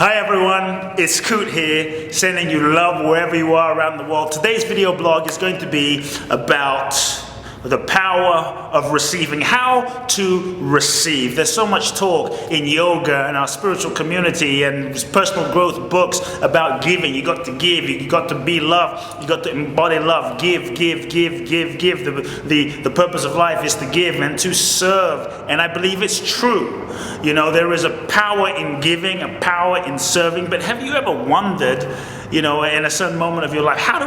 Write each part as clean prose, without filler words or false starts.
Hi everyone, it's Kute here, sending you love wherever you are around the world. Today's video blog is going to be about the power of receiving, how to receive. There's so much talk in yoga and our spiritual community and personal growth books about giving. You got to give, you got to be love, you got to embody love, give. The purpose of life is to give and to serve, and I believe it's true. You know, there is a power in giving, a power in serving, but have you ever wondered, you know, in a certain moment of your life, how do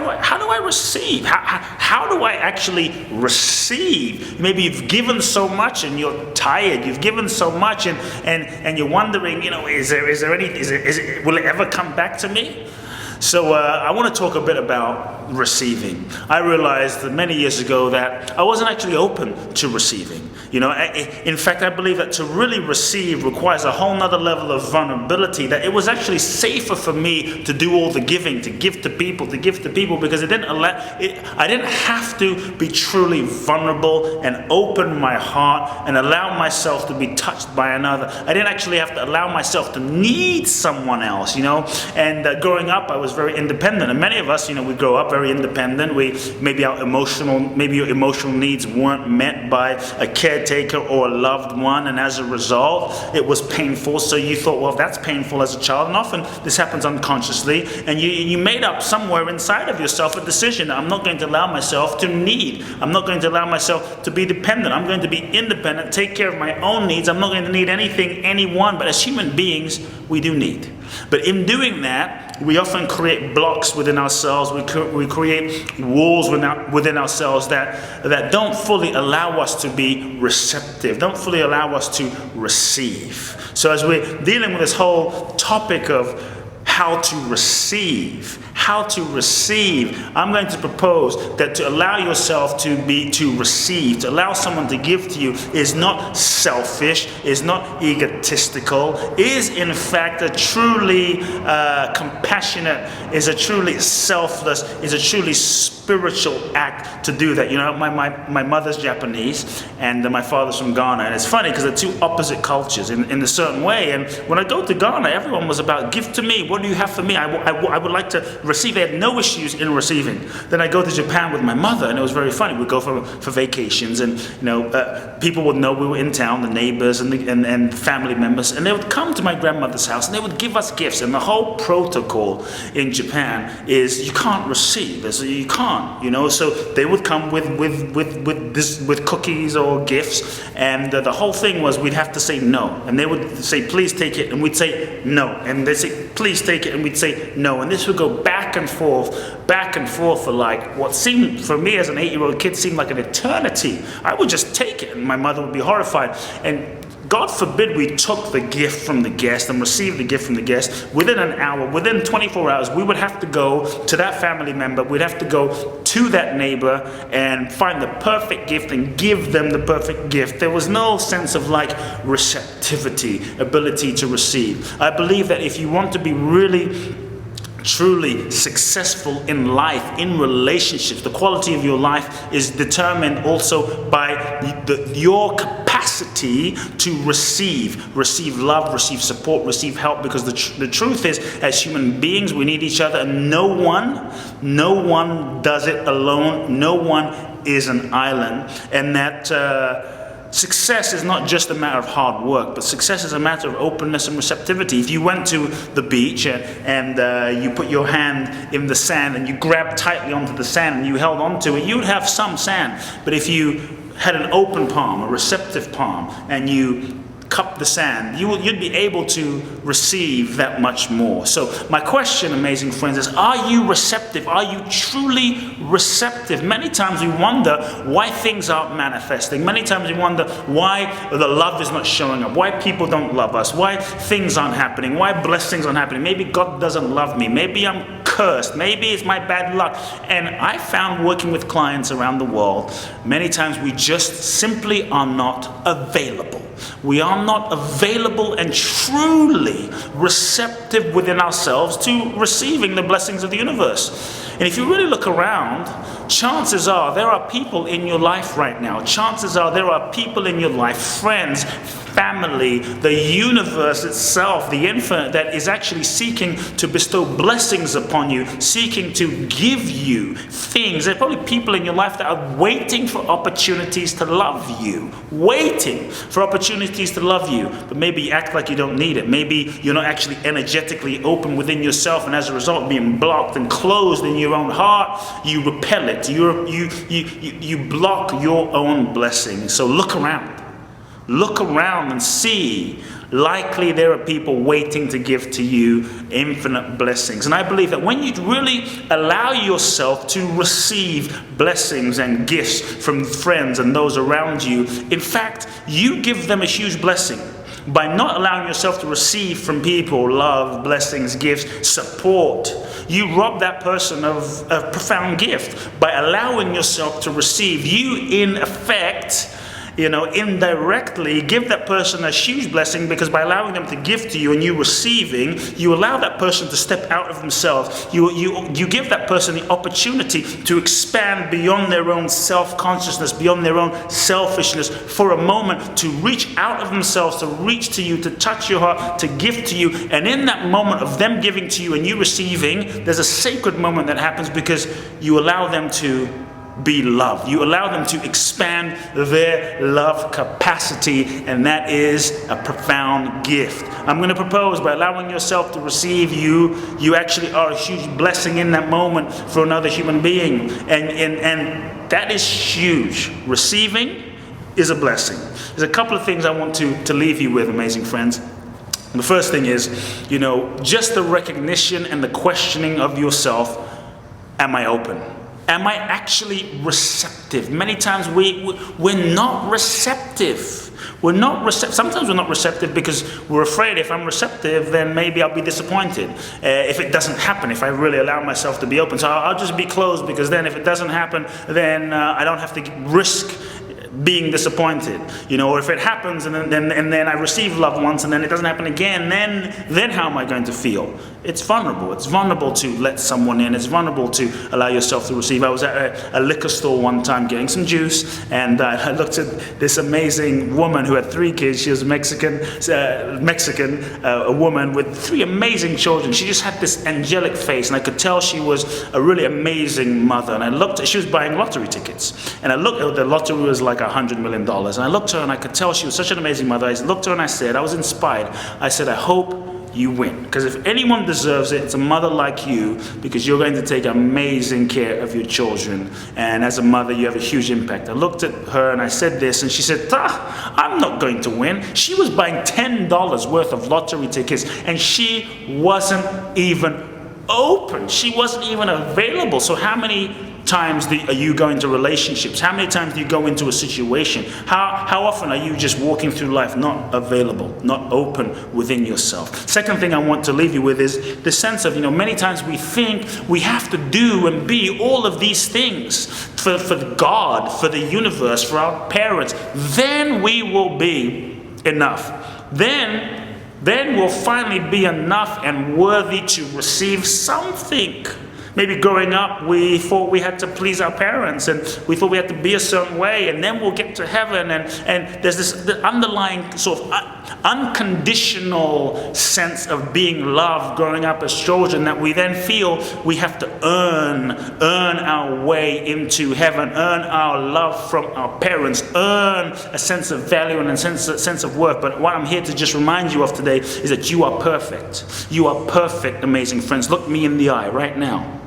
I receive? How do I actually receive? Maybe you've given so much and you're tired. You've given so much and you're wondering, you know, will it ever come back to me? So I want to talk a bit about receiving. I realized that many years ago that I wasn't actually open to receiving. You know, in fact, I believe that to really receive requires a whole nother level of vulnerability, that it was actually safer for me to do all the giving, to give to people, because I didn't have to be truly vulnerable and open my heart and allow myself to be touched by another. I didn't actually have to allow myself to need someone else, you know. And growing up, I was very independent, and many of us, you know, we grow up very independent. Maybe your emotional needs weren't met by a caretaker or a loved one, and as a result, it was painful. So you thought, well, that's painful as a child, and often this happens unconsciously, and you made up somewhere inside of yourself a decision. I'm not going to allow myself to need. I'm not going to allow myself to be dependent. I'm going to be independent, take care of my own needs. I'm not going to need anyone, but as human beings, we do need. But in doing that, we often create blocks within ourselves. We create walls within ourselves that don't fully allow us to be receptive, don't fully allow us to receive. So as we're dealing with this whole topic of how to receive, I'm going to propose that to allow yourself to receive, to allow someone to give to you is not selfish, is not egotistical, is in fact a truly compassionate, is a truly selfless, is a truly spiritual act to do that. You know, my mother's Japanese and my father's from Ghana, and it's funny because they're two opposite cultures in a certain way. And when I go to Ghana, everyone was about, give to me, what do you have for me? I would like to receive. They had no issues in receiving. Then I go to Japan with my mother, and it was very funny. We'd go for vacations, and you know, people would know we were in town, the neighbors and family members, and they would come to my grandmother's house, and they would give us gifts. And the whole protocol in Japan is you can't receive. You can't, you know. So they would come with cookies or gifts, and the whole thing was we'd have to say no, and they would say please take it, and we'd say no, and they'd say please take it, and we'd say no, and this would go back and forth for like what seemed for me as an 8-year-old kid seemed like an eternity. I would just take it, and my mother would be horrified. And God forbid we took the gift from the guest and received the gift from the guest. Within an hour, within 24 hours, we would have to go to that family member, we'd have to go to that neighbor and find the perfect gift and give them the perfect gift. There was no sense of like receptivity, ability to receive. I believe that if you want to be really truly successful in life, in relationships, the quality of your life is determined also by your capacity to receive love, receive support, receive help, because the truth is, as human beings, we need each other, and no one does it alone. No one is an island, and that success is not just a matter of hard work, but success is a matter of openness and receptivity. If you went to the beach and you put your hand in the sand and you grabbed tightly onto the sand and you held onto it, you would have some sand. But if you had an open palm, a receptive palm, and you cup the sand, you'd be able to receive that much more. So my question, amazing friends, is are you receptive? Are you truly receptive? Many times we wonder why things aren't manifesting. Many times we wonder why the love is not showing up, why people don't love us, why things aren't happening, why blessings aren't happening. Maybe God doesn't love me. Maybe I'm cursed. Maybe it's my bad luck. And I found working with clients around the world, many times we just simply are not available. We are not available and truly receptive within ourselves to receiving the blessings of the universe. And if you really look around, chances are there are people in your life right now. Chances are there are people in your life, friends, family, the universe itself, the infinite, that is actually seeking to bestow blessings upon you, seeking to give you things. There are probably people in your life that are waiting for opportunities to love you, waiting for opportunities to love you, but maybe you act like you don't need it. Maybe you're not actually energetically open within yourself, and as a result, being blocked and closed in your own heart, you repel it. You block your own blessing. So look around. Look around and see. Likely there are people waiting to give to you infinite blessings. And I believe that when you really allow yourself to receive blessings and gifts from friends and those around you, in fact, you give them a huge blessing. By not allowing yourself to receive from people love, blessings, gifts, support, you rob that person of a profound gift. By allowing yourself to receive, you in effect, indirectly give that person a huge blessing, because by allowing them to give to you and you receiving, you allow that person to step out of themselves. You give that person the opportunity to expand beyond their own self-consciousness, beyond their own selfishness, for a moment to reach out of themselves, to reach to you, to touch your heart, to give to you. And in that moment of them giving to you and you receiving, there's a sacred moment that happens, because you allow them to be loved. You allow them to expand their love capacity, and that is a profound gift. I'm going to propose, by allowing yourself to receive, you actually are a huge blessing in that moment for another human being, and that is huge. Receiving is a blessing. There's a couple of things I want to leave you with, amazing friends. The first thing is, just the recognition and the questioning of yourself. Am I open? Am I actually receptive? Many times we're not receptive. Sometimes we're not receptive because we're afraid if I'm receptive, then maybe I'll be disappointed. If it doesn't happen, if I really allow myself to be open. So I'll just be closed, because then if it doesn't happen, then I don't have to risk being disappointed, or if it happens and then I receive love once and then it doesn't happen again, then how am I going to feel? It's vulnerable. It's vulnerable to let someone in. It's vulnerable to allow yourself to receive. I was at a liquor store one time getting some juice, and I looked at this amazing woman who had 3 kids. She was a Mexican, a woman with 3 amazing children. She just had this angelic face, and I could tell she was a really amazing mother. And I looked, she was buying lottery tickets, and I looked, the lottery was like $100 million. And I looked at her and I could tell she was such an amazing mother. I looked at her and I said, I was inspired. I said, I hope you win. Because if anyone deserves it, it's a mother like you, because you're going to take amazing care of your children. And as a mother, you have a huge impact. I looked at her and I said this, and she said, I'm not going to win. She was buying $10 worth of lottery tickets, and she wasn't even open. She wasn't even available. So how many times are you going to relationships? How many times do you go into a situation? How often are you just walking through life not available, not open within yourself? Second thing I want to leave you with is the sense of, many times we think we have to do and be all of these things for God, for the universe, for our parents. Then we will be enough. Then we'll finally be enough and worthy to receive something. Maybe growing up, we thought we had to please our parents, and we thought we had to be a certain way, and then we'll get to heaven. And there's this underlying sort of unconditional sense of being loved growing up as children, that we then feel we have to earn our way into heaven, earn our love from our parents, earn a sense of value and a sense of worth. But what I'm here to just remind you of today is that you are perfect. You are perfect, amazing friends. Look me in the eye right now.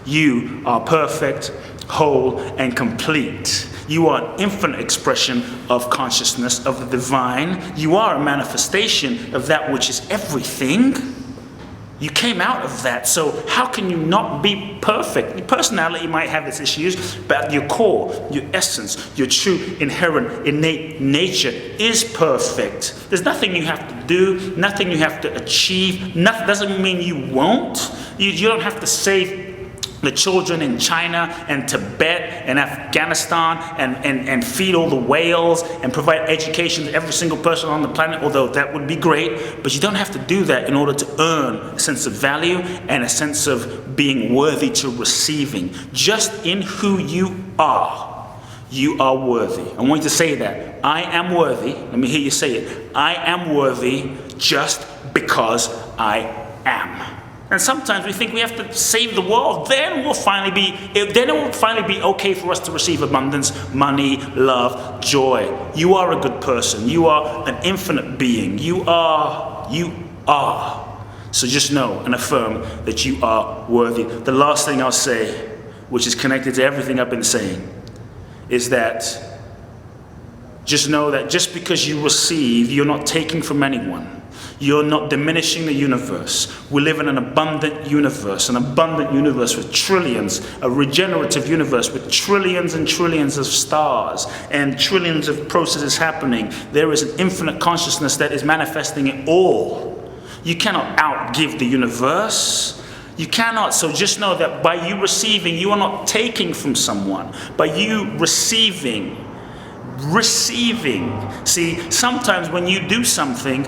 You are perfect, whole, and complete. You are an infinite expression of consciousness, of the divine. You are a manifestation of that which is everything. You came out of that, so how can you not be perfect? Your personality might have its issues, but at your core, your essence, your true, inherent, innate nature is perfect. There's nothing you have to do, nothing you have to achieve. Nothing doesn't mean you won't. You don't have to save the children in China and Tibet and Afghanistan and feed all the whales and provide education to every single person on the planet, although that would be great. But you don't have to do that in order to earn a sense of value and a sense of being worthy to receiving. Just in who you are, You are worthy. I want you to say that. I am worthy. Let me hear you say it. I am worthy just because I am. And sometimes we think we have to save the world. Then it will finally be okay for us to receive abundance, money, love, joy. You are a good person. You are an infinite being. You are. So just know and affirm that you are worthy. The last thing I'll say, which is connected to everything I've been saying, is that just know that just because you receive, you're not taking from anyone. You're not diminishing the universe. We live in an abundant universe with trillions, a regenerative universe with trillions and trillions of stars and trillions of processes happening. There is an infinite consciousness that is manifesting it all. You cannot outgive the universe. You cannot. So just know that by you receiving, you are not taking from someone. By you receiving. See, sometimes when you do something,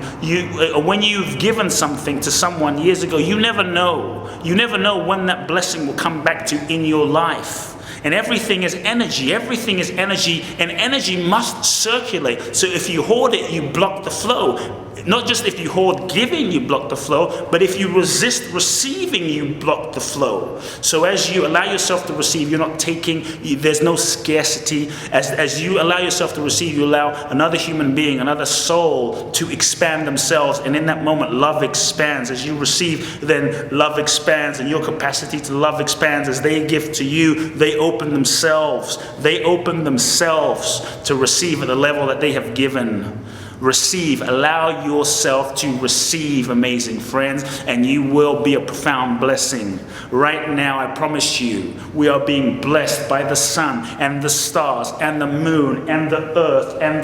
when you've given something to someone years ago, you never know. You never know when that blessing will come back to in your life. And everything is energy. Everything is energy, and energy must circulate. So if you hoard it, you block the flow. Not just if you hoard giving, you block the flow, but if you resist receiving, you block the flow. So as you allow yourself to receive, you're not taking, there's no scarcity. As you allow yourself to receive, you allow another human being, another soul to expand themselves. And in that moment, love expands. As you receive, then love expands, and your capacity to love expands. As they give to you, they open themselves. They open themselves to receive at the level that they have given. Receive. Allow yourself to receive, amazing friends, and you will be a profound blessing. Right now, I promise you, we are being blessed by the sun and the stars and the moon and the earth and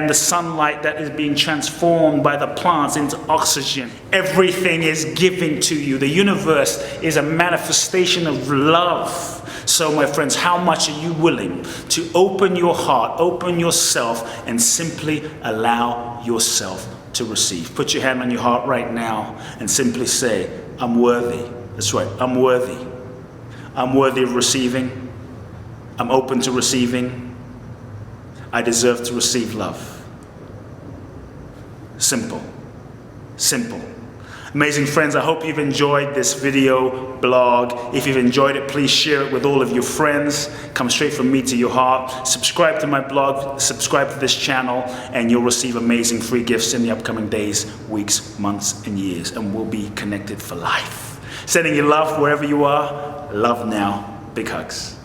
the sunlight that is being transformed by the plants into oxygen. Everything is giving to you. The universe is a manifestation of love. So, my friends, how much are you willing to open your heart, open yourself, and simply allow yourself to receive? Put your hand on your heart right now and simply say, I'm worthy. That's right, I'm worthy. I'm worthy of receiving. I'm open to receiving. I deserve to receive love. Simple. Simple. Amazing friends, I hope you've enjoyed this video blog. If you've enjoyed it, please share it with all of your friends. Come straight from me to your heart. Subscribe to my blog, subscribe to this channel, and you'll receive amazing free gifts in the upcoming days, weeks, months, and years. And we'll be connected for life. Sending you love wherever you are. Love now. Big hugs.